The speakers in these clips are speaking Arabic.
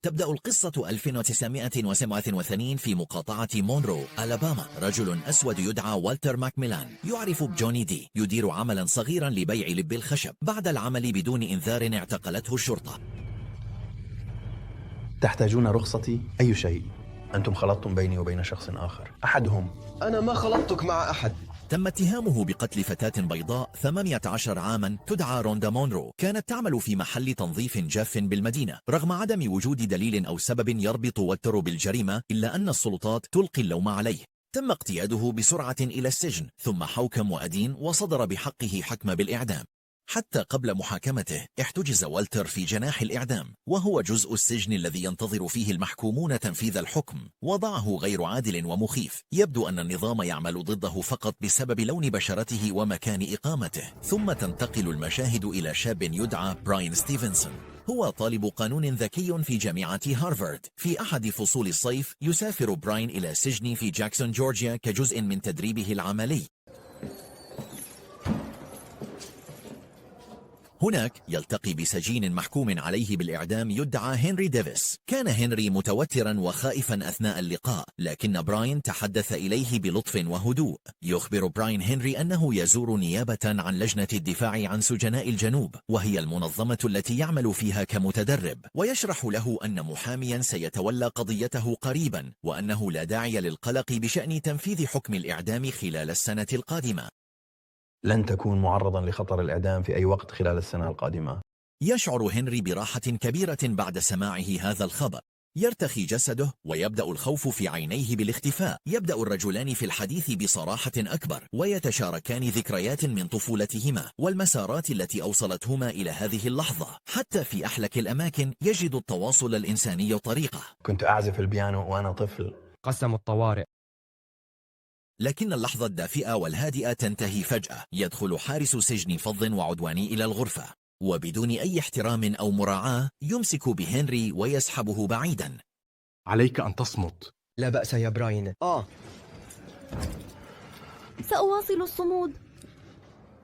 تبدأ القصة 1987 في مقاطعة مونرو، ألاباما. رجل أسود يدعى والتر ماكميلان يعرف بجوني دي يدير عملا صغيرا لبيع لب الخشب. بعد العمل بدون إنذار اعتقلته الشرطة. تحتاجون رخصتي؟ أي شيء. أنتم خلطتم بيني وبين شخص آخر، أحدهم. أنا ما خلطتك مع أحد. تم اتهامه بقتل فتاة بيضاء 18 عاما تدعى روندا مونرو، كانت تعمل في محل تنظيف جاف بالمدينة. رغم عدم وجود دليل أو سبب يربط والتر بالجريمة، إلا أن السلطات تلقي اللوم عليه. تم اقتياده بسرعة إلى السجن، ثم حوكم وأدين، وصدر بحقه حكم بالإعدام. حتى قبل محاكمته احتجز والتر في جناح الإعدام، وهو جزء السجن الذي ينتظر فيه المحكومون تنفيذ الحكم. وضعه غير عادل ومخيف، يبدو أن النظام يعمل ضده فقط بسبب لون بشرته ومكان إقامته. ثم تنتقل المشاهد إلى شاب يدعى براين ستيفنسون. هو طالب قانون ذكي في جامعة هارفارد. في أحد فصول الصيف يسافر براين إلى سجن في جاكسون جورجيا كجزء من تدريبه العملي. هناك يلتقي بسجين محكوم عليه بالإعدام يدعى هنري ديفيس. كان هنري متوترا وخائفا أثناء اللقاء، لكن براين تحدث إليه بلطف وهدوء. يخبر براين هنري أنه يزور نيابة عن لجنة الدفاع عن سجناء الجنوب، وهي المنظمة التي يعمل فيها كمتدرب، ويشرح له أن محاميا سيتولى قضيته قريبا، وأنه لا داعي للقلق بشأن تنفيذ حكم الإعدام خلال السنة القادمة. لن تكون معرضا لخطر الإعدام في أي وقت خلال السنة القادمة. يشعر هنري براحة كبيرة بعد سماعه هذا الخبر. يرتخي جسده ويبدأ الخوف في عينيه بالاختفاء. يبدأ الرجلان في الحديث بصراحة أكبر، ويتشاركان ذكريات من طفولتهما والمسارات التي أوصلتهما إلى هذه اللحظة. حتى في أحلك الأماكن يجد التواصل الإنساني طريقة. كنت أعزف البيانو وأنا طفل. قسم الطوارئ. لكن اللحظة الدافئة والهادئة تنتهي فجأة. يدخل حارس سجن فظ وعدواني إلى الغرفة، وبدون أي احترام أو مراعاة يمسك بهنري ويسحبه بعيدا. عليك أن تصمت. لا بأس يا براين. سأواصل الصمود.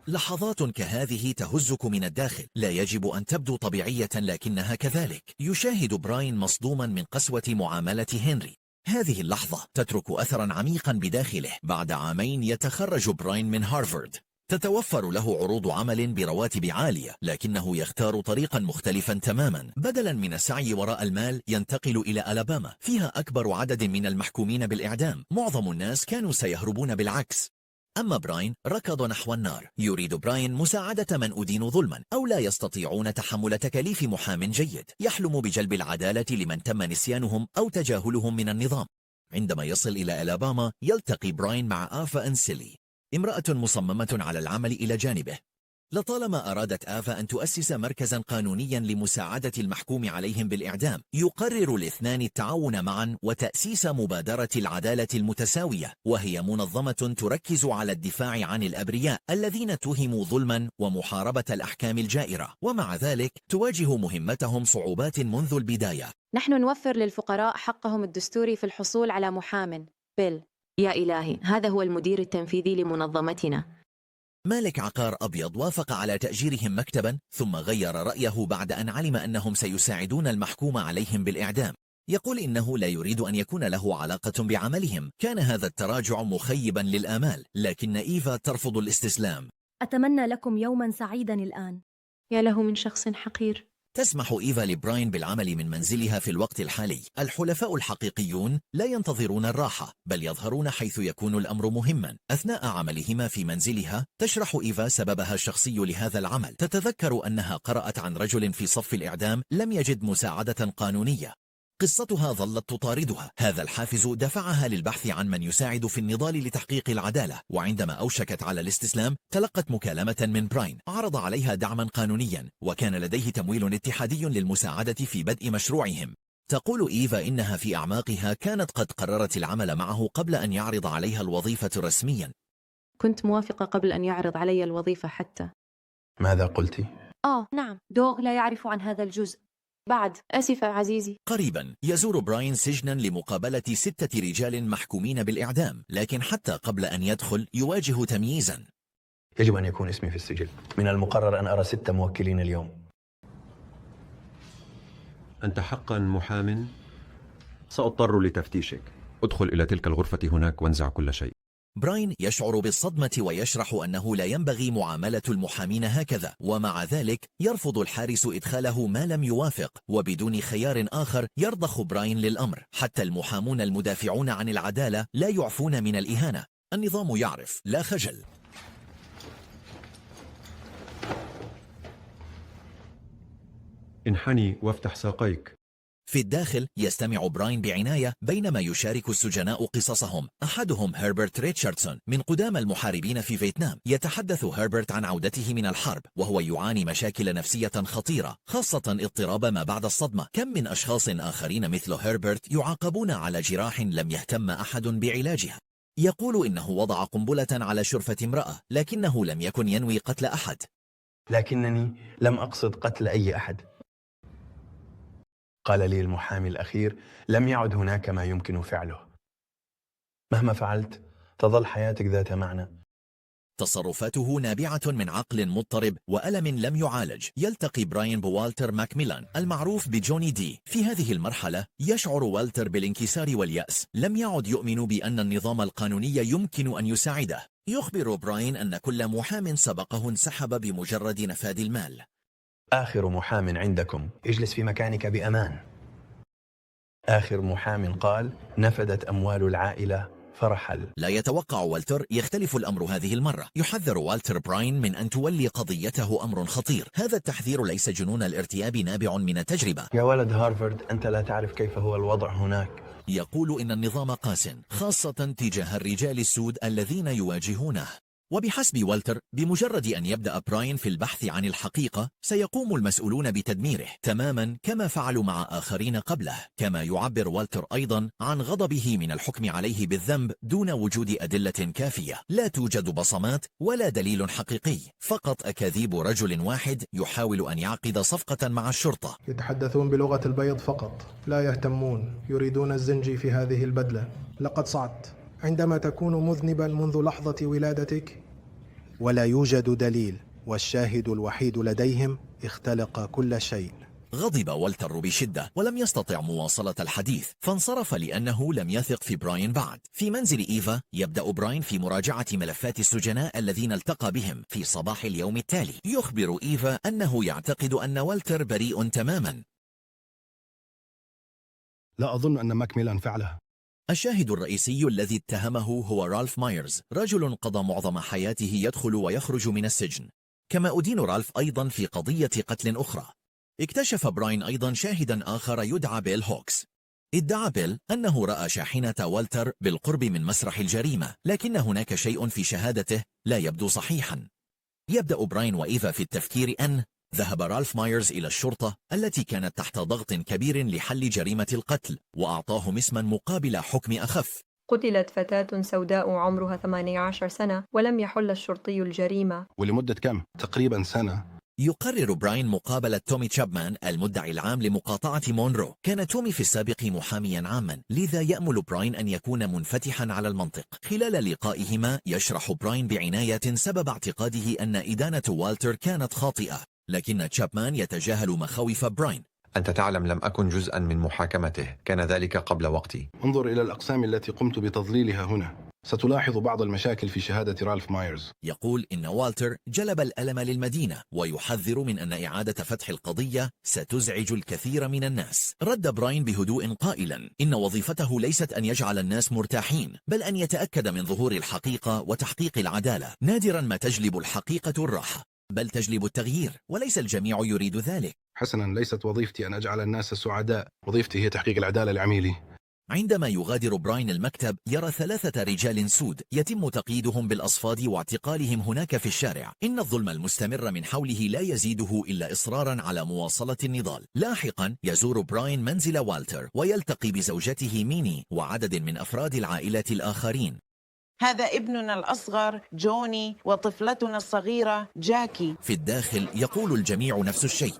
لحظات كهذه تهزك من الداخل. لا يجب أن تبدو طبيعية، لكنها كذلك. يشاهد براين مصدوما من قسوة معاملة هنري. هذه اللحظة تترك أثرا عميقا بداخله. بعد عامين يتخرج براين من هارفارد. تتوفر له عروض عمل برواتب عالية، لكنه يختار طريقا مختلفا تماما. بدلا من السعي وراء المال ينتقل إلى ألاباما، فيها أكبر عدد من المحكومين بالإعدام. معظم الناس كانوا سيهربون بالعكس. أما براين ركض نحو النار. يريد براين مساعدة من أدين ظلما أو لا يستطيعون تحمل تكاليف محام جيد. يحلم بجلب العدالة لمن تم نسيانهم أو تجاهلهم من النظام. عندما يصل إلى ألاباما يلتقي براين مع آفا أنسيلي، امرأة مصممة على العمل إلى جانبه. لطالما أرادت آفا أن تؤسس مركزا قانونيا لمساعدة المحكوم عليهم بالإعدام. يقرر الاثنان التعاون معا وتأسيس مبادرة العدالة المتساوية، وهي منظمة تركز على الدفاع عن الأبرياء الذين اتهموا ظلما ومحاربة الأحكام الجائرة. ومع ذلك تواجه مهمتهم صعوبات منذ البداية. نحن نوفر للفقراء حقهم الدستوري في الحصول على محام. بيل. يا إلهي، هذا هو المدير التنفيذي لمنظمتنا. مالك عقار أبيض وافق على تأجيرهم مكتبا، ثم غير رأيه بعد أن علم أنهم سيساعدون المحكوم عليهم بالإعدام. يقول إنه لا يريد أن يكون له علاقة بعملهم. كان هذا التراجع مخيبا للآمال، لكن إيفا ترفض الاستسلام. أتمنى لكم يوما سعيدا الآن. يا له من شخص حقير. تسمح إيفا لبراين بالعمل من منزلها في الوقت الحالي. الحلفاء الحقيقيون لا ينتظرون الراحة، بل يظهرون حيث يكون الأمر مهما. أثناء عملهما في منزلها تشرح إيفا سببها الشخصي لهذا العمل. تتذكر أنها قرأت عن رجل في صف الإعدام لم يجد مساعدة قانونية. قصتها ظلت تطاردها. هذا الحافز دفعها للبحث عن من يساعد في النضال لتحقيق العدالة. وعندما أوشكت على الاستسلام تلقت مكالمة من براين عرض عليها دعما قانونيا، وكان لديه تمويل اتحادي للمساعدة في بدء مشروعهم. تقول إيفا إنها في أعماقها كانت قد قررت العمل معه قبل أن يعرض عليها الوظيفة رسميا. كنت موافقة قبل أن يعرض علي الوظيفة حتى. ماذا قلت؟ نعم، دوغ لا يعرف عن هذا الجزء. بعد. آسفة عزيزي. قريبا يزور براين سجنا لمقابلة 6 رجال محكومين بالإعدام، لكن حتى قبل أن يدخل يواجه تمييزا. يجب أن يكون اسمي في السجل. من المقرر أن أرى 6 موكلين اليوم. أنت حقا محام؟ سأضطر لتفتيشك. ادخل إلى تلك الغرفة هناك وانزع كل شيء. براين يشعر بالصدمة ويشرح أنه لا ينبغي معاملة المحامين هكذا، ومع ذلك يرفض الحارس إدخاله ما لم يوافق، وبدون خيار آخر يرضخ براين للأمر. حتى المحامون المدافعون عن العدالة لا يعفون من الإهانة. النظام يعرف، لا خجل. انحني وافتح ساقيك. في الداخل يستمع براين بعناية بينما يشارك السجناء قصصهم. أحدهم هربرت ريتشاردسون من قدام المحاربين في فيتنام. يتحدث هربرت عن عودته من الحرب وهو يعاني مشاكل نفسية خطيرة، خاصة اضطراب ما بعد الصدمة. كم من أشخاص آخرين مثل هربرت يعاقبون على جراح لم يهتم أحد بعلاجها. يقول إنه وضع قنبلة على شرفة امرأة لكنه لم يكن ينوي قتل أحد. لكنني لم أقصد قتل أي أحد. قال لي المحامي الأخير: لم يعد هناك ما يمكن فعله. مهما فعلت تظل حياتك ذات معنى. تصرفاته نابعة من عقل مضطرب وألم لم يعالج. يلتقي براين بوالتر ماكميلان المعروف بجوني دي. في هذه المرحلة يشعر والتر بالانكسار واليأس. لم يعد يؤمن بأن النظام القانوني يمكن أن يساعده. يخبر براين أن كل محام سبقه انسحب بمجرد نفاذ المال. آخر محام عندكم اجلس في مكانك بأمان. آخر محام قال: نفدت أموال العائلة فرحل. لا يتوقع والتر يختلف الأمر هذه المرة. يحذر والتر براين من أن تولي قضيته أمر خطير. هذا التحذير ليس جنون الارتياب نابع من التجربة. يا ولد هارفارد، أنت لا تعرف كيف هو الوضع هناك. يقول إن النظام قاس، خاصة تجاه الرجال السود الذين يواجهونه. وبحسب والتر بمجرد أن يبدأ براين في البحث عن الحقيقة سيقوم المسؤولون بتدميره تماما كما فعلوا مع آخرين قبله. كما يعبر والتر أيضا عن غضبه من الحكم عليه بالذنب دون وجود أدلة كافية. لا توجد بصمات ولا دليل حقيقي، فقط أكاذيب رجل واحد يحاول أن يعقد صفقة مع الشرطة. يتحدثون بلغة البيض فقط، لا يهتمون، يريدون الزنجي في هذه البدلة. لقد صعدت عندما تكون مذنبا منذ لحظة ولادتك ولا يوجد دليل، والشاهد الوحيد لديهم اختلق كل شيء. غضب والتر بشدة ولم يستطع مواصلة الحديث، فانصرف لأنه لم يثق في براين بعد. في منزل إيفا يبدأ براين في مراجعة ملفات السجناء الذين التقى بهم في صباح اليوم التالي. يخبر إيفا أنه يعتقد أن والتر بريء تماما. لا أظن أن ماكميلان فعله. الشاهد الرئيسي الذي اتهمه هو رالف مايرز، رجل قضى معظم حياته يدخل ويخرج من السجن. كما أدين رالف أيضا في قضية قتل أخرى. اكتشف براين أيضا شاهدا آخر يدعى بيل هوكس. ادعى بيل أنه رأى شاحنة والتر بالقرب من مسرح الجريمة، لكن هناك شيء في شهادته لا يبدو صحيحا. يبدأ براين وإيفا في التفكير أن ذهب رالف مايرز إلى الشرطة التي كانت تحت ضغط كبير لحل جريمة القتل، وأعطاهم اسما مقابل حكم أخف. قتلت فتاة سوداء عمرها 18 سنة ولم يحل الشرطي الجريمة. ولمدة كم؟ تقريبا سنة. يقرر براين مقابلة تومي تشابمان المدعي العام لمقاطعة مونرو. كان تومي في السابق محاميا عاما، لذا يأمل براين أن يكون منفتحا على المنطق. خلال لقائهما يشرح براين بعناية سبب اعتقاده أن إدانة والتر كانت خاطئة، لكن تشابمان يتجاهل مخاوف براين. أنت تعلم لم أكن جزءا من محاكمته، كان ذلك قبل وقتي. انظر إلى الأقسام التي قمت بتضليلها هنا، ستلاحظ بعض المشاكل في شهادة رالف مايرز. يقول إن والتر جلب الألم للمدينة، ويحذر من أن إعادة فتح القضية ستزعج الكثير من الناس. رد براين بهدوء قائلا إن وظيفته ليست أن يجعل الناس مرتاحين، بل أن يتأكد من ظهور الحقيقة وتحقيق العدالة. نادرا ما تجلب الحقيقة الراحة، بل تجلب التغيير، وليس الجميع يريد ذلك. حسنا، ليست وظيفتي أن أجعل الناس سعداء، وظيفتي هي تحقيق العدالة لعميلي. عندما يغادر براين المكتب يرى 3 رجال سود يتم تقييدهم بالأصفاد واعتقالهم هناك في الشارع. إن الظلم المستمر من حوله لا يزيده إلا إصرارا على مواصلة النضال. لاحقا يزور براين منزل والتر ويلتقي بزوجته ميني وعدد من أفراد العائلة الآخرين. هذا ابننا الأصغر جوني وطفلتنا الصغيرة جاكي. في الداخل يقول الجميع نفس الشيء.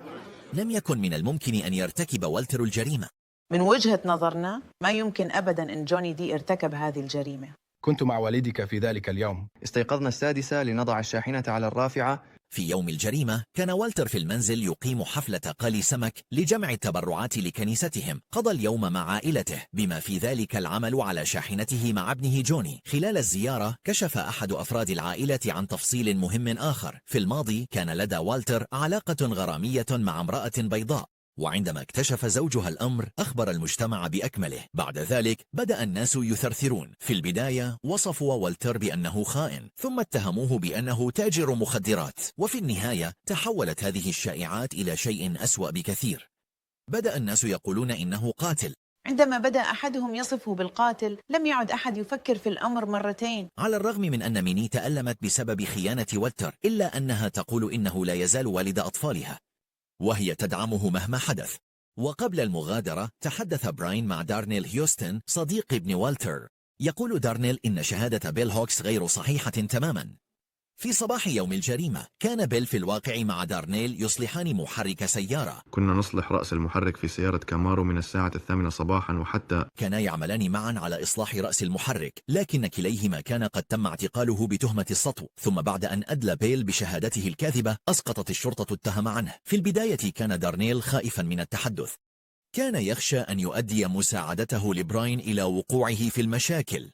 لم يكن من الممكن أن يرتكب والتر الجريمة. من وجهة نظرنا ما يمكن أبدا أن جوني دي ارتكب هذه الجريمة. كنت مع والدك في ذلك اليوم. استيقظنا 6 لنضع الشاحنة على الرافعة في يوم الجريمة كان والتر في المنزل يقيم حفلة قلي سمك لجمع التبرعات لكنيستهم. قضى اليوم مع عائلته بما في ذلك العمل على شاحنته مع ابنه جوني. خلال الزيارة كشف أحد أفراد العائلة عن تفصيل مهم آخر. في الماضي كان لدى والتر علاقة غرامية مع امرأة بيضاء، وعندما اكتشف زوجها الأمر أخبر المجتمع بأكمله. بعد ذلك بدأ الناس يثرثرون. في البداية وصفوا والتر بأنه خائن، ثم اتهموه بأنه تاجر مخدرات، وفي النهاية تحولت هذه الشائعات إلى شيء أسوأ بكثير. بدأ الناس يقولون إنه قاتل. عندما بدأ أحدهم يصفه بالقاتل لم يعد أحد يفكر في الأمر مرتين. على الرغم من أن ميني تألمت بسبب خيانة والتر، إلا أنها تقول إنه لا يزال والد أطفالها، وهي تدعمه مهما حدث. وقبل المغادرة تحدث براين مع دارنيل هيوستن صديق ابن والتر. يقول دارنيل إن شهادة بيل هوكس غير صحيحة تماما. في صباح يوم الجريمة كان بيل في الواقع مع دارنيل يصلحان محرك سيارة. كنا نصلح رأس المحرك في سيارة كامارو من الساعة 8 صباحا، وحتى كانا يعملان معا على إصلاح رأس المحرك، لكن كليهما كان قد تم اعتقاله بتهمة السطو. ثم بعد أن أدلى بيل بشهادته الكاذبة أسقطت الشرطة التهم عنه. في البداية كان دارنيل خائفا من التحدث، كان يخشى أن يؤدي مساعدته لبراين إلى وقوعه في المشاكل،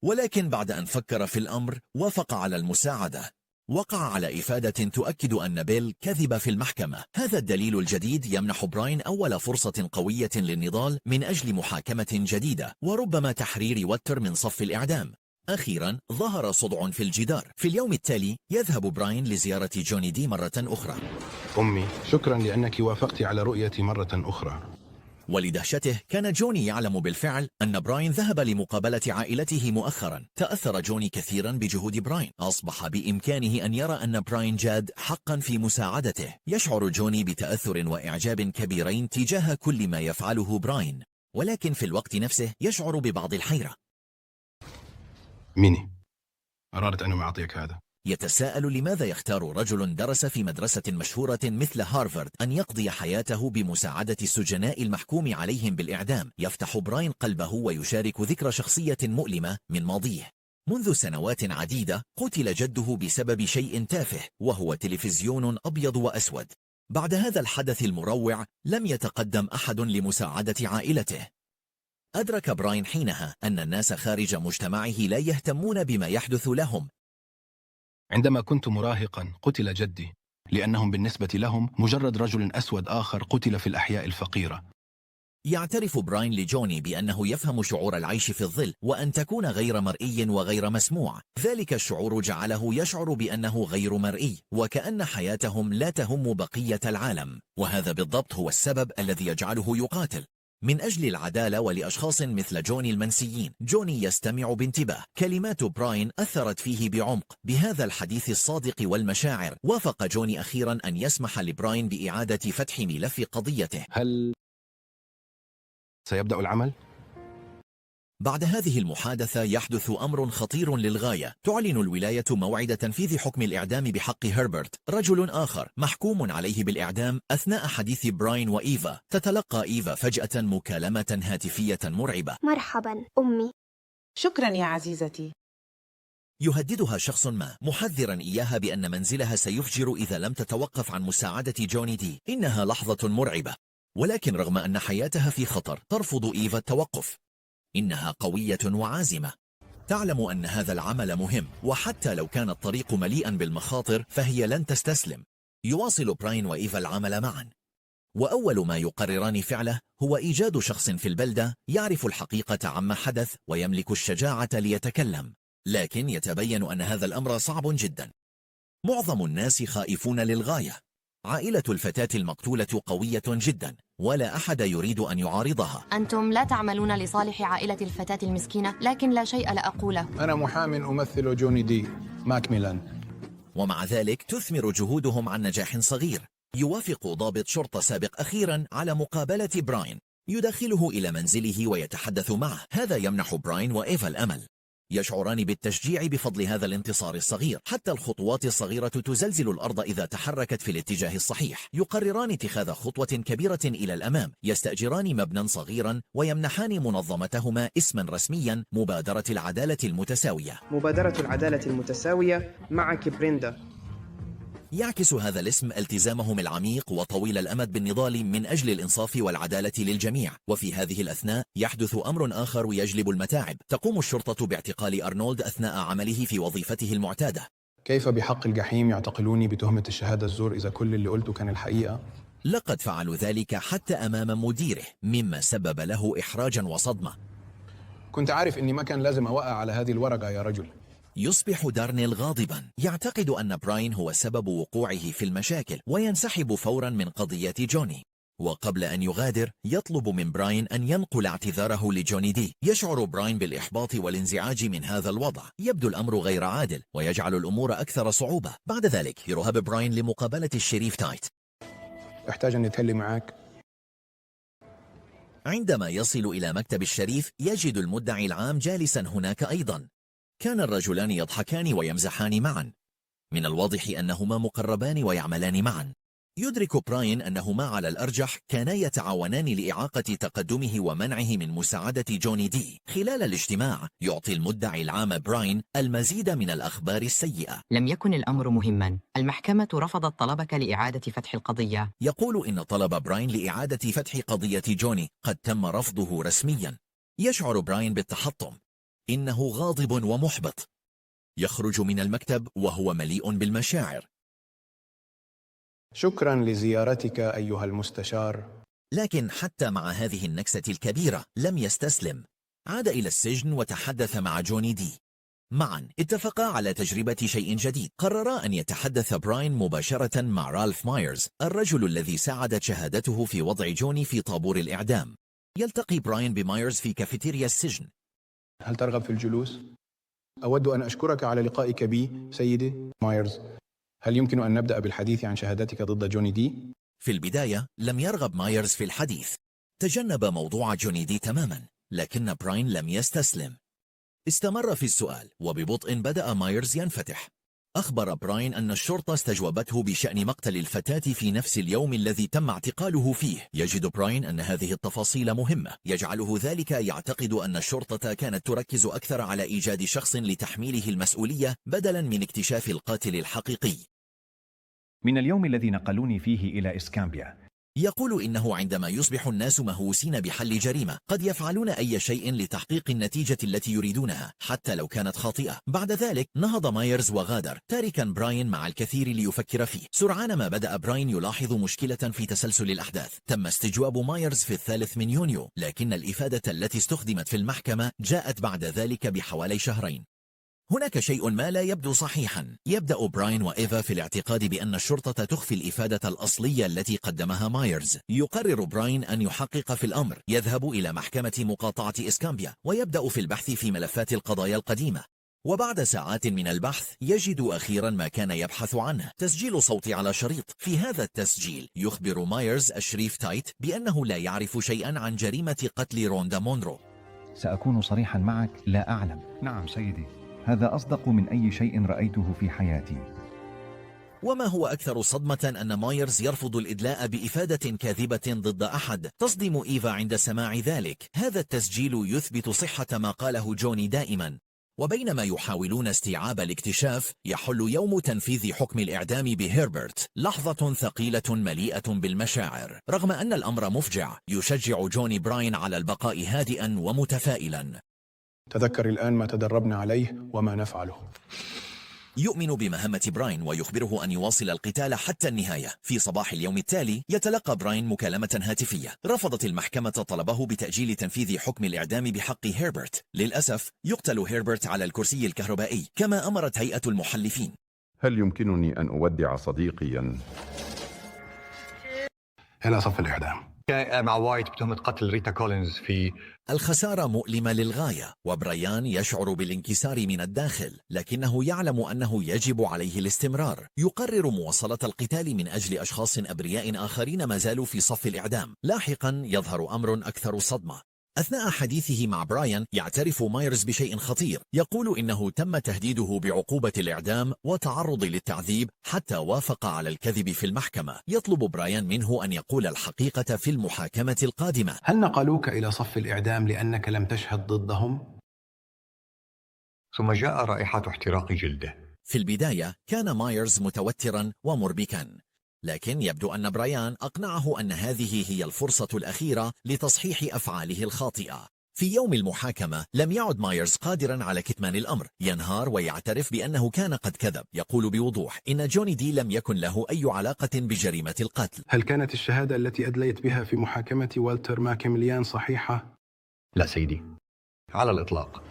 ولكن بعد أن فكر في الأمر وافق على المساعدة. وقع على إفادة تؤكد أن بيل كذب في المحكمة. هذا الدليل الجديد يمنح براين أول فرصة قوية للنضال من أجل محاكمة جديدة، وربما تحرير والتر من صف الإعدام. أخيرا ظهر صدع في الجدار. في اليوم التالي يذهب براين لزيارة جوني دي مرة أخرى. أمي، شكرا لأنك وافقت على رؤيتي مرة أخرى. ولدهشته كان جوني يعلم بالفعل أن براين ذهب لمقابلة عائلته مؤخرا. تأثر جوني كثيرا بجهود براين، أصبح بإمكانه أن يرى أن براين جاد حقا في مساعدته. يشعر جوني بتأثر وإعجاب كبيرين تجاه كل ما يفعله براين، ولكن في الوقت نفسه يشعر ببعض الحيرة. ميني، أردت أن أعطيك هذا. يتساءل لماذا يختار رجل درس في مدرسة مشهورة مثل هارفارد أن يقضي حياته بمساعدة السجناء المحكوم عليهم بالإعدام. يفتح براين قلبه ويشارك ذكرى شخصية مؤلمة من ماضيه. منذ سنوات عديدة قتل جده بسبب شيء تافه، وهو تلفزيون أبيض وأسود. بعد هذا الحدث المروع لم يتقدم أحد لمساعدة عائلته. أدرك براين حينها أن الناس خارج مجتمعه لا يهتمون بما يحدث لهم. عندما كنت مراهقا قتل جدي، لأنهم بالنسبة لهم مجرد رجل أسود آخر قتل في الأحياء الفقيرة. يعترف براين لجوني بأنه يفهم شعور العيش في الظل، وأن تكون غير مرئي وغير مسموع. ذلك الشعور جعله يشعر بأنه غير مرئي، وكأن حياتهم لا تهم بقية العالم. وهذا بالضبط هو السبب الذي يجعله يقاتل من أجل العدالة ولأشخاص مثل جوني المنسيين. جوني يستمع بانتباه. كلمات براين أثرت فيه بعمق. بهذا الحديث الصادق والمشاعر وافق جوني أخيرا أن يسمح لبراين بإعادة فتح ملف قضيته. هل سيبدأ العمل؟ بعد هذه المحادثة يحدث أمر خطير للغاية. تعلن الولاية موعد تنفيذ حكم الإعدام بحق هربرت، رجل آخر محكوم عليه بالإعدام. أثناء حديث براين وإيفا تتلقى إيفا فجأة مكالمة هاتفية مرعبة. مرحبا أمي. شكرا يا عزيزتي. يهددها شخص ما محذرا إياها بأن منزلها سيفجر إذا لم تتوقف عن مساعدة جوني دي. إنها لحظة مرعبة، ولكن رغم أن حياتها في خطر ترفض إيفا التوقف. إنها قوية وعازمة، تعلم أن هذا العمل مهم، وحتى لو كان الطريق مليئا بالمخاطر فهي لن تستسلم. يواصل براين وإيفا العمل معا، وأول ما يقرران فعله هو إيجاد شخص في البلدة يعرف الحقيقة عما حدث ويملك الشجاعة ليتكلم. لكن يتبين أن هذا الأمر صعب جدا. معظم الناس خائفون للغاية. عائلة الفتاة المقتولة قوية جدا، ولا أحد يريد أن يعارضها. أنتم لا تعملون لصالح عائلة الفتاة المسكينة، لكن لا شيء لا أقوله. أنا محام أمثل جوني دي ماكميلان. ومع ذلك تثمر جهودهم عن نجاح صغير. يوافق ضابط شرطة سابق أخيرا على مقابلة براين، يدخله إلى منزله ويتحدث معه. هذا يمنح براين وإيفا الأمل. يشعران بالتشجيع بفضل هذا الانتصار الصغير. حتى الخطوات الصغيرة تزلزل الأرض إذا تحركت في الاتجاه الصحيح. يقرران اتخاذ خطوة كبيرة إلى الأمام. يستأجران مبنى صغيرا ويمنحان منظمتهما اسما رسميا: مبادرة العدالة المتساوية. مبادرة العدالة المتساوية. معك بريندا. يعكس هذا الاسم التزامهم العميق وطويل الأمد بالنضال من أجل الإنصاف والعدالة للجميع. وفي هذه الأثناء يحدث أمر آخر يجلب المتاعب. تقوم الشرطة باعتقال أرنولد أثناء عمله في وظيفته المعتادة. كيف بحق الجحيم يعتقلوني بتهمة الشهادة الزور إذا كل اللي قلته كان الحقيقة؟ لقد فعلوا ذلك حتى أمام مديره، مما سبب له إحراجا وصدمة. كنت عارف إني ما كان لازم أوقع على هذه الورقة يا رجل. يصبح دارنيل غاضبا، يعتقد أن براين هو سبب وقوعه في المشاكل، وينسحب فورا من قضية جوني. وقبل أن يغادر يطلب من براين أن ينقل اعتذاره لجوني دي. يشعر براين بالإحباط والانزعاج من هذا الوضع. يبدو الأمر غير عادل ويجعل الأمور أكثر صعوبة. بعد ذلك يذهب براين لمقابلة الشريف تايت. احتاج أن نتكلم معك. عندما يصل إلى مكتب الشريف يجد المدعي العام جالسا هناك أيضا. كان الرجلان يضحكان ويمزحان معا. من الواضح أنهما مقربان ويعملان معا. يدرك براين أنهما على الأرجح كانا يتعاونان لإعاقة تقدمه ومنعه من مساعدة جوني دي. خلال الاجتماع يعطي المدعي العام براين المزيد من الأخبار السيئة. لم يكن الأمر مهما. المحكمة رفضت طلبك لإعادة فتح القضية. يقول إن طلب براين لإعادة فتح قضية جوني قد تم رفضه رسميا. يشعر براين بالتحطم. إنه غاضب ومحبط. يخرج من المكتب وهو مليء بالمشاعر. شكرا لزيارتك أيها المستشار. لكن حتى مع هذه النكسة الكبيرة لم يستسلم. عاد إلى السجن وتحدث مع جوني دي. معا اتفقا على تجربة شيء جديد. قررا أن يتحدث براين مباشرة مع رالف مايرز، الرجل الذي ساعدت شهادته في وضع جوني في طابور الإعدام. يلتقي براين بمايرز في كافيتيريا السجن. هل ترغب في الجلوس؟ أود أن أشكرك على لقائك بي سيدي مايرز. هل يمكن أن نبدأ بالحديث عن شهادتك ضد جوني دي؟ في البداية لم يرغب مايرز في الحديث. تجنب موضوع جوني دي تماما، لكن براين لم يستسلم. استمر في السؤال وببطء بدأ مايرز ينفتح. أخبر براين أن الشرطة استجوبته بشأن مقتل الفتاة في نفس اليوم الذي تم اعتقاله فيه. يجد براين أن هذه التفاصيل مهمة، يجعله ذلك يعتقد أن الشرطة كانت تركز أكثر على إيجاد شخص لتحميله المسؤولية بدلا من اكتشاف القاتل الحقيقي. من اليوم الذي نقلوني فيه إلى إسكامبيا. يقول إنه عندما يصبح الناس مهووسين بحل جريمة قد يفعلون أي شيء لتحقيق النتيجة التي يريدونها حتى لو كانت خاطئة. بعد ذلك نهض مايرز وغادر تاركا براين مع الكثير ليفكر فيه. سرعان ما بدأ براين يلاحظ مشكلة في تسلسل الأحداث. تم استجواب مايرز في 3 يونيو، لكن الإفادة التي استخدمت في المحكمة جاءت بعد ذلك بحوالي شهرين. هناك شيء ما لا يبدو صحيحا. يبدأ براين وإيفا في الاعتقاد بأن الشرطة تخفي الإفادة الأصلية التي قدمها مايرز. يقرر براين أن يحقق في الأمر. يذهب إلى محكمة مقاطعة إسكامبيا ويبدأ في البحث في ملفات القضايا القديمة. وبعد ساعات من البحث يجد أخيرا ما كان يبحث عنه، تسجيل صوتي على شريط. في هذا التسجيل يخبر مايرز الشريف تايت بأنه لا يعرف شيئا عن جريمة قتل روندا مونرو. سأكون صريحا معك، لا أعلم. نعم سيدي، هذا أصدق من أي شيء رأيته في حياتي. وما هو أكثر صدمة أن مايرز يرفض الإدلاء بإفادة كاذبة ضد أحد. تصدم إيفا عند سماع ذلك. هذا التسجيل يثبت صحة ما قاله جوني دائما. وبينما يحاولون استيعاب الاكتشاف يحل يوم تنفيذ حكم الإعدام بهيربرت. لحظة ثقيلة مليئة بالمشاعر. رغم أن الأمر مفجع يشجع جوني براين على البقاء هادئا ومتفائلا. تذكر الآن ما تدربنا عليه وما نفعله. يؤمن بمهمة براين ويخبره أن يواصل القتال حتى النهاية. في صباح اليوم التالي يتلقى براين مكالمة هاتفية. رفضت المحكمة طلبه بتأجيل تنفيذ حكم الإعدام بحق هيربرت. للأسف يقتل هيربرت على الكرسي الكهربائي كما أمرت هيئة المحلفين. هل يمكنني أن أودع صديقي إلى صف الإعدام؟ مع وايت بتهمة قتل ريتا كولينز في الخسارة مؤلمة للغاية، وبريان يشعر بالانكسار من الداخل، لكنه يعلم أنه يجب عليه الاستمرار. يقرر مواصلة القتال من أجل أشخاص أبرياء آخرين ما زالوا في صف الإعدام. لاحقا يظهر أمر أكثر صدمة. أثناء حديثه مع براين يعترف مايرز بشيء خطير. يقول إنه تم تهديده بعقوبة الإعدام وتعرض للتعذيب حتى وافق على الكذب في المحكمة. يطلب براين منه أن يقول الحقيقة في المحاكمة القادمة. هل نقلوك إلى صف الإعدام لأنك لم تشهد ضدهم؟ ثم جاء رائحة احتراق جلده. في البداية كان مايرز متوترا ومربكا، لكن يبدو أن برايان أقنعه أن هذه هي الفرصة الأخيرة لتصحيح أفعاله الخاطئة. في يوم المحاكمة لم يعد مايرز قادرا على كتمان الأمر، ينهار ويعترف بأنه كان قد كذب. يقول بوضوح إن جوني دي لم يكن له أي علاقة بجريمة القتل. هل كانت الشهادة التي أدليت بها في محاكمة والتر ماكميليان صحيحة؟ لا سيدي، على الإطلاق.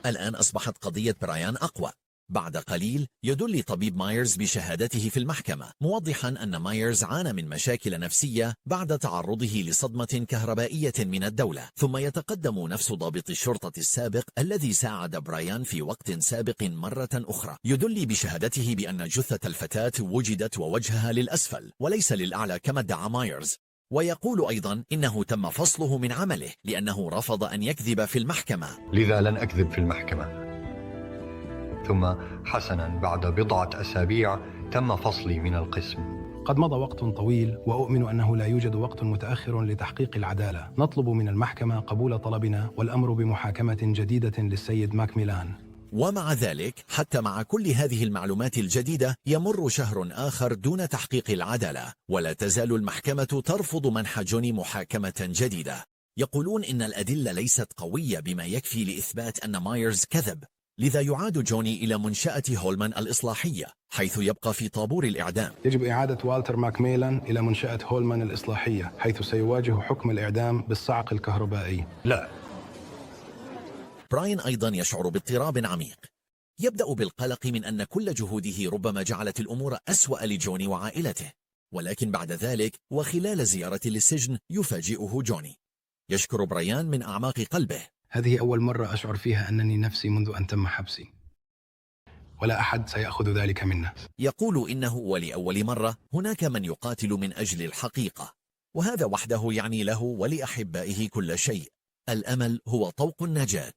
الآن أصبحت قضية برايان أقوى. بعد قليل يدل طبيب مايرز بشهادته في المحكمة، موضحا أن مايرز عانى من مشاكل نفسية بعد تعرضه لصدمة كهربائية من الدولة. ثم يتقدم نفس ضابط الشرطة السابق الذي ساعد برايان في وقت سابق مرة أخرى، يدل بشهادته بأن جثة الفتاة وجدت ووجهها للأسفل وليس للأعلى كما ادعى مايرز. ويقول أيضا إنه تم فصله من عمله لأنه رفض أن يكذب في المحكمة. لذا لن أكذب في المحكمة. ثم حسنا، بعد بضعة أسابيع تم فصلي من القسم. قد مضى وقت طويل، وأؤمن أنه لا يوجد وقت متأخر لتحقيق العدالة. نطلب من المحكمة قبول طلبنا والأمر بمحاكمة جديدة للسيد ماكميلان. ومع ذلك حتى مع كل هذه المعلومات الجديدة يمر شهر آخر دون تحقيق العدالة، ولا تزال المحكمة ترفض منح جوني محاكمة جديدة. يقولون إن الأدلة ليست قوية بما يكفي لإثبات أن مايرز كذب، لذا يعاد جوني إلى منشأة هولمان الإصلاحية حيث يبقى في طابور الإعدام. يجب إعادة والتر ماكميلان إلى منشأة هولمان الإصلاحية حيث سيواجه حكم الإعدام بالصعق الكهربائي. لا. براين أيضا يشعر باضطراب عميق. يبدأ بالقلق من أن كل جهوده ربما جعلت الأمور أسوأ لجوني وعائلته، ولكن بعد ذلك وخلال زيارة للسجن يفاجئه جوني. يشكر برايان من أعماق قلبه. هذه أول مرة أشعر فيها أنني نفسي منذ أن تم حبسي، ولا أحد سيأخذ ذلك منا. يقول إنه ولأول مرة هناك من يقاتل من أجل الحقيقة، وهذا وحده يعني له ولأحبائه كل شيء. الأمل هو طوق النجاة.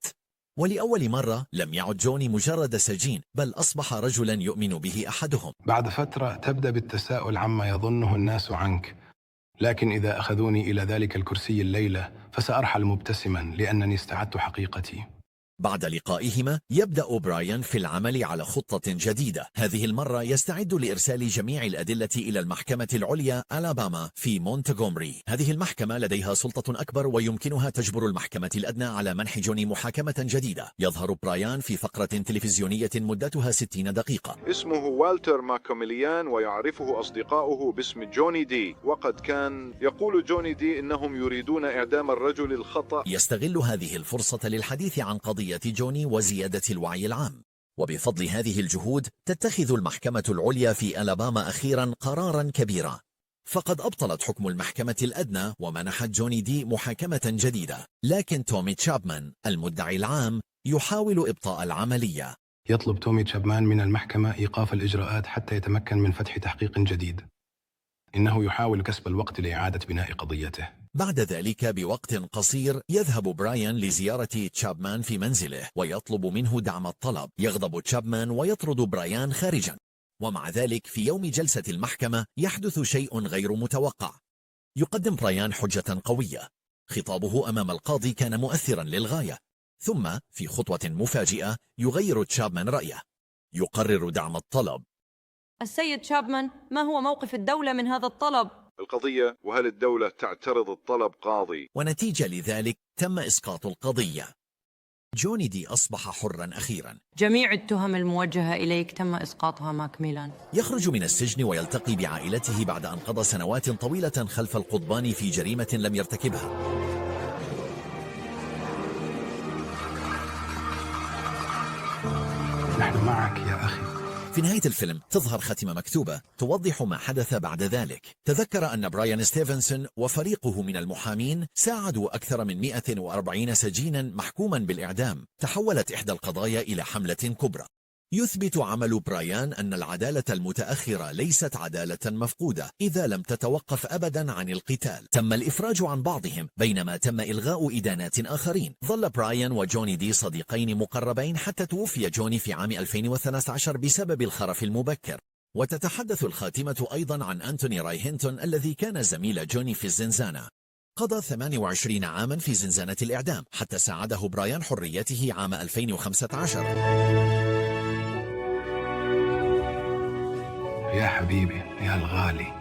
ولأول مرة لم يعد جوني مجرد سجين، بل أصبح رجلا يؤمن به أحدهم. بعد فترة تبدأ بالتساؤل عما يظنه الناس عنك، لكن إذا أخذوني إلى ذلك الكرسي الليلة فسأرحل مبتسما لأنني استعدت حقيقتي. بعد لقائهما يبدأ برايان في العمل على خطة جديدة. هذه المرة يستعد لإرسال جميع الأدلة إلى المحكمة العليا ألاباما في مونتغومري. هذه المحكمة لديها سلطة أكبر ويمكنها تجبر المحكمة الأدنى على منح جوني محاكمة جديدة. يظهر برايان في فقرة تلفزيونية مدتها 60 دقيقة. اسمه والتر ماكميليان ويعرفه أصدقاؤه باسم جوني دي، وقد كان يقول جوني دي إنهم يريدون إعدام الرجل الخطأ. يستغل هذه الفرصة للحديث عن قضية جوني وزيادة الوعي العام. وبفضل هذه الجهود تتخذ المحكمة العليا في ألاباما أخيرا قرارا كبيرا، فقد أبطلت حكم المحكمة الأدنى ومنحت جوني دي محاكمة جديدة. لكن تومي تشابمان المدعي العام يحاول إبطاء العملية. يطلب تومي تشابمان من المحكمة إيقاف الإجراءات حتى يتمكن من فتح تحقيق جديد. إنه يحاول كسب الوقت لإعادة بناء قضيته. بعد ذلك بوقت قصير يذهب برايان لزيارة تشابمان في منزله ويطلب منه دعم الطلب. يغضب تشابمان ويطرد برايان خارجا، ومع ذلك في يوم جلسة المحكمة يحدث شيء غير متوقع. يقدم برايان حجة قوية. خطابه أمام القاضي كان مؤثرا للغاية، ثم في خطوة مفاجئة يغير تشابمان رأيه، يقرر دعم الطلب. السيد تشابمان، ما هو موقف الدولة من هذا الطلب؟ القضية، وهل الدولة تعترض الطلب قاضي؟ ونتيجة لذلك تم إسقاط القضية. جوني دي أصبح حرا أخيرا. جميع التهم الموجهة إليك تم إسقاطها ماكميلان. يخرج من السجن ويلتقي بعائلته بعد أن قضى سنوات طويلة خلف القضبان في جريمة لم يرتكبها. نحن معك يا أخي. في نهاية الفيلم تظهر ختمة مكتوبة توضح ما حدث بعد ذلك. تذكر أن برايان ستيفنسون وفريقه من المحامين ساعدوا أكثر من 140 سجينا محكوما بالإعدام. تحولت إحدى القضايا إلى حملة كبرى. يثبت عمل برايان أن العدالة المتأخرة ليست عدالة مفقودة إذا لم تتوقف أبدا عن القتال. تم الإفراج عن بعضهم بينما تم إلغاء إدانات آخرين. ظل برايان وجوني دي صديقين مقربين حتى توفي جوني في عام 2012 بسبب الخرف المبكر. وتتحدث الخاتمة أيضا عن أنتوني رايهنتون الذي كان زميل جوني في الزنزانة. قضى 28 عاما في زنزانة الإعدام حتى ساعده برايان حريته عام 2015. يا حبيبي يا الغالي.